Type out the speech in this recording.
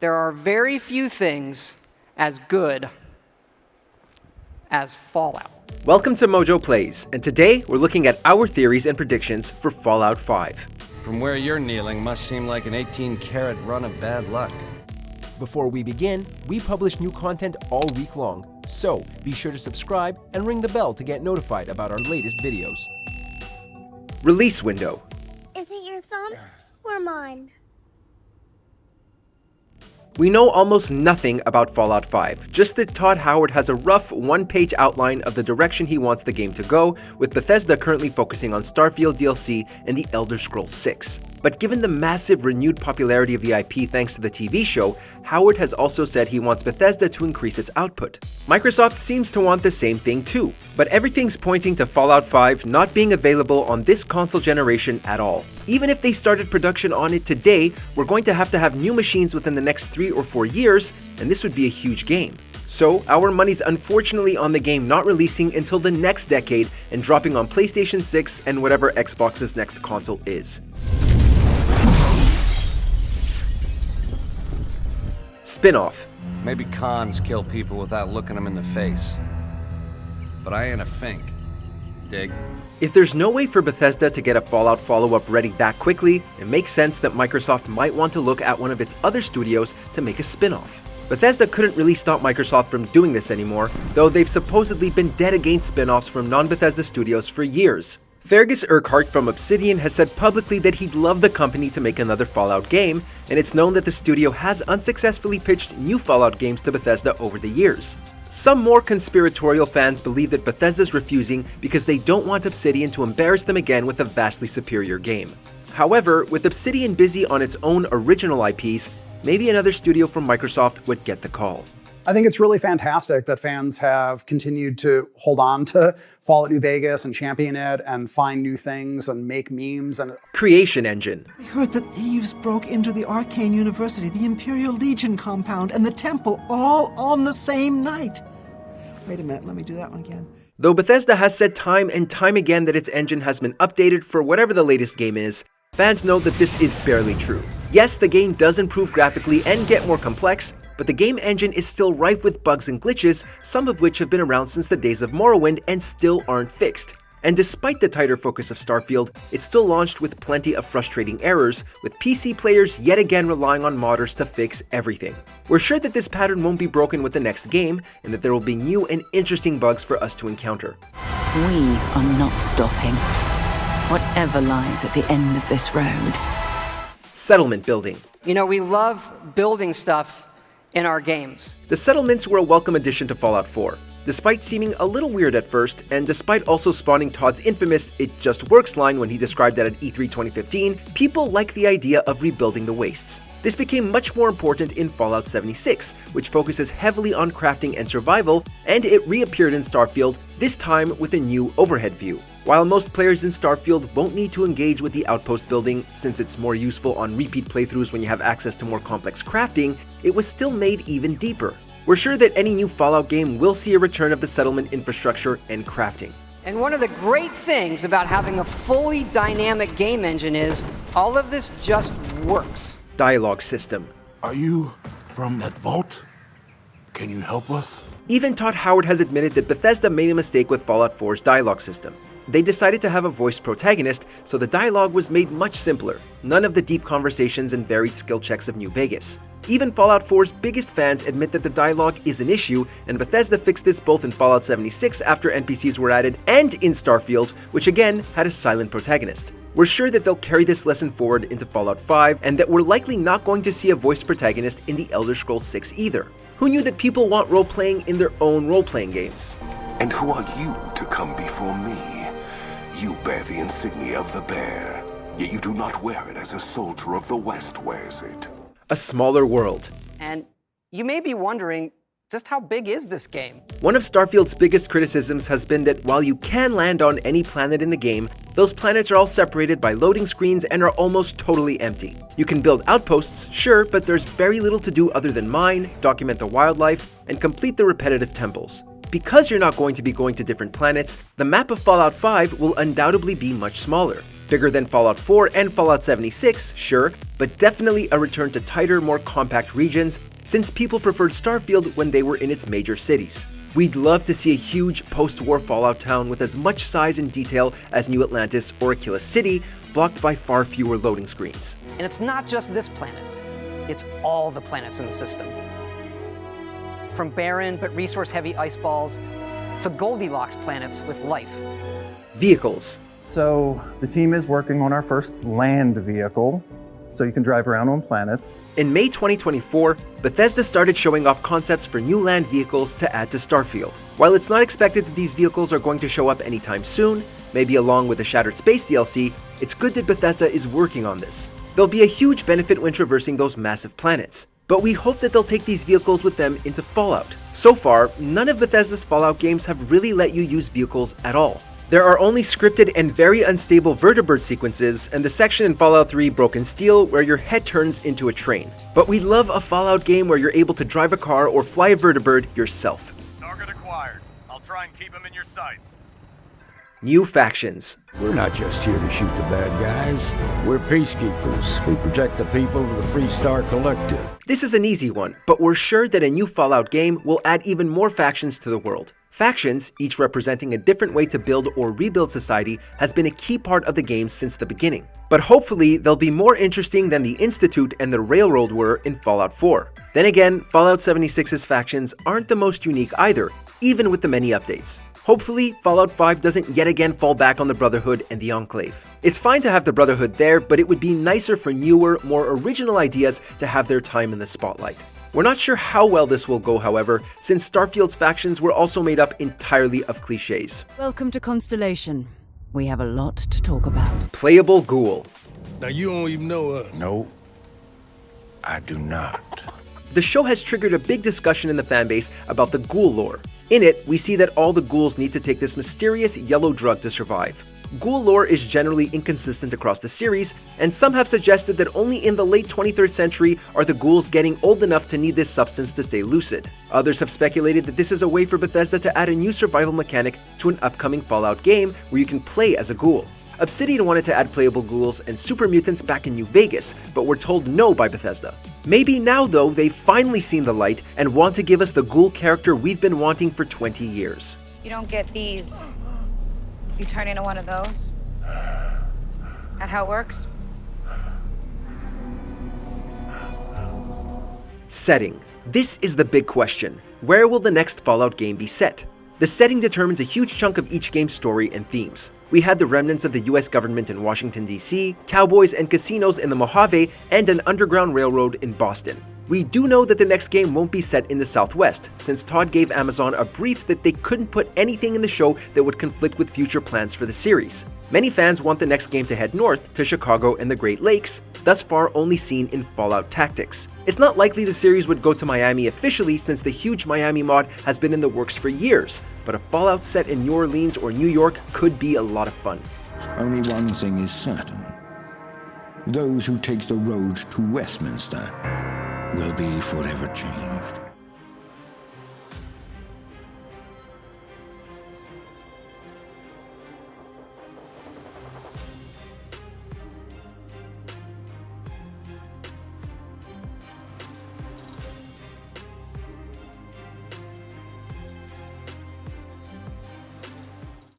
there are very few things as good as Fallout. Welcome to MojoPlays, and today we're looking at our theories and predictions for Fallout 5. From where you're kneeling must seem like an 18-karat run of bad luck. Before we begin, we publish new content all week long, so be sure to subscribe and ring the bell to get notified about our latest videos. Release window. Is it your thumb or mine? We know almost nothing about Fallout 5, just that Todd Howard has a rough one-page outline of the direction he wants the game to go, with Bethesda currently focusing on Starfield DLC and the Elder Scrolls 6. But given the massive renewed popularity of the IP thanks to the TV show, Howard has also said he wants Bethesda to increase its output. Microsoft seems to want the same thing too, but everything's pointing to Fallout 5 not being available on this console generation at all. Even if they started production on it today, we're going to have new machines within the next 3 or 4 years, and this would be a huge game. So, our money's unfortunately on the game not releasing until the next decade and dropping on PlayStation 6 and whatever Xbox's next console is. Spin-off. Maybe cons kill people without looking them in the face. But I ain't a fink. Dig? If there's no way for Bethesda to get a Fallout follow-up ready that quickly, it makes sense that Microsoft might want to look at one of its other studios to make a spin-off. Bethesda couldn't really stop Microsoft from doing this anymore, though they've supposedly been dead against spin-offs from non-Bethesda studios for years. Fergus Urquhart from Obsidian has said publicly that he'd love the company to make another Fallout game, and it's known that the studio has unsuccessfully pitched new Fallout games to Bethesda over the years. Some more conspiratorial fans believe that Bethesda's refusing because they don't want Obsidian to embarrass them again with a vastly superior game. However, with Obsidian busy on its own original IPs, maybe another studio from Microsoft would get the call. I think it's really fantastic that fans have continued to hold on to Fallout New Vegas and champion it and find new things and make memes. And Creation engine. I heard that thieves broke into the Arcane University, the Imperial Legion compound, and the temple all on the same night. Wait a minute, let me do that one again. Though Bethesda has said time and time again that its engine has been updated for whatever the latest game is, fans know that this is barely true. Yes, the game does improve graphically and get more complex, but the game engine is still rife with bugs and glitches, some of which have been around since the days of Morrowind and still aren't fixed. And despite the tighter focus of Starfield, it's still launched with plenty of frustrating errors, with PC players yet again relying on modders to fix everything. We're sure that this pattern won't be broken with the next game, and that there will be new and interesting bugs for us to encounter. We are not stopping. Whatever lies at the end of this road. Settlement building. You know, we love building stuff in our games. The settlements were a welcome addition to Fallout 4. Despite seeming a little weird at first, and despite also spawning Todd's infamous "it just works" line when he described that at E3 2015, people like the idea of rebuilding the wastes. This became much more important in Fallout 76, which focuses heavily on crafting and survival, and it reappeared in Starfield, this time with a new overhead view. While most players in Starfield won't need to engage with the outpost building, since it's more useful on repeat playthroughs when you have access to more complex crafting, it was still made even deeper. We're sure that any new Fallout game will see a return of the settlement infrastructure and crafting. And one of the great things about having a fully dynamic game engine is all of this just works. Dialogue system. Are you from that vault? Can you help us? Even Todd Howard has admitted that Bethesda made a mistake with Fallout 4's dialogue system. They decided to have a voiced protagonist, so the dialogue was made much simpler. None of the deep conversations and varied skill checks of New Vegas. Even Fallout 4's biggest fans admit that the dialogue is an issue, and Bethesda fixed this both in Fallout 76 after NPCs were added and in Starfield, which again had a silent protagonist. We're sure that they'll carry this lesson forward into Fallout 5, and that we're likely not going to see a voiced protagonist in the Elder Scrolls 6 either. Who knew that people want role-playing in their own role-playing games? And who are you to come before me? You bear the insignia of the bear, yet you do not wear it as a soldier of the West wears it. A smaller world. And you may be wondering, just how big is this game? One of Starfield's biggest criticisms has been that while you can land on any planet in the game, those planets are all separated by loading screens and are almost totally empty. You can build outposts, sure, but there's very little to do other than mine, document the wildlife, and complete the repetitive temples. Because you're not going to be going to different planets, the map of Fallout 5 will undoubtedly be much smaller. Bigger than Fallout 4 and Fallout 76, sure, but definitely a return to tighter, more compact regions, since people preferred Starfield when they were in its major cities. We'd love to see a huge post-war Fallout town with as much size and detail as New Atlantis or Aquila City, blocked by far fewer loading screens. And it's not just this planet, it's all the planets in the system. From barren but resource-heavy ice balls to Goldilocks planets with life. Vehicles. So the team is working on our first land vehicle, so you can drive around on planets. In May 2024, Bethesda started showing off concepts for new land vehicles to add to Starfield. While it's not expected that these vehicles are going to show up anytime soon, maybe along with the Shattered Space DLC, it's good that Bethesda is working on this. There'll be a huge benefit when traversing those massive planets, but we hope that they'll take these vehicles with them into Fallout. So far, none of Bethesda's Fallout games have really let you use vehicles at all. There are only scripted and very unstable vertibird sequences, and the section in Fallout 3 Broken Steel where your head turns into a train. But we love a Fallout game where you're able to drive a car or fly a vertibird yourself. Target acquired. I'll try and keep him in your sights. New factions. We're not just here to shoot the bad guys. We're peacekeepers. We protect the people of the Freestar Collective. This is an easy one, but we're sure that a new Fallout game will add even more factions to the world. Factions, each representing a different way to build or rebuild society, has been a key part of the game since the beginning. But hopefully, they'll be more interesting than the Institute and the Railroad were in Fallout 4. Then again, Fallout 76's factions aren't the most unique either, even with the many updates. Hopefully, Fallout 5 doesn't yet again fall back on the Brotherhood and the Enclave. It's fine to have the Brotherhood there, but it would be nicer for newer, more original ideas to have their time in the spotlight. We're not sure how well this will go, however, since Starfield's factions were also made up entirely of cliches. Welcome to Constellation. We have a lot to talk about. Playable Ghoul. Now you don't even know us. No, I do not. The show has triggered a big discussion in the fanbase about the ghoul lore. In it, we see that all the ghouls need to take this mysterious yellow drug to survive. Ghoul lore is generally inconsistent across the series, and some have suggested that only in the late 23rd century are the ghouls getting old enough to need this substance to stay lucid. Others have speculated that this is a way for Bethesda to add a new survival mechanic to an upcoming Fallout game where you can play as a ghoul. Obsidian wanted to add playable ghouls and super mutants back in New Vegas, but were told no by Bethesda. Maybe now though, they've finally seen the light and want to give us the ghoul character we've been wanting for 20 years. You don't get these. You turn into one of those? That how it works? Setting. This is the big question. Where will the next Fallout game be set? The setting determines a huge chunk of each game's story and themes. We had the remnants of the US government in Washington, D.C., cowboys and casinos in the Mojave, and an underground railroad in Boston. We do know that the next game won't be set in the Southwest, since Todd gave Amazon a brief that they couldn't put anything in the show that would conflict with future plans for the series. Many fans want the next game to head north to Chicago and the Great Lakes, thus far only seen in Fallout Tactics. It's not likely the series would go to Miami officially since the huge Miami mod has been in the works for years, but a Fallout set in New Orleans or New York could be a lot of fun. Only one thing is certain. Those who take the road to Westminster will be forever changed.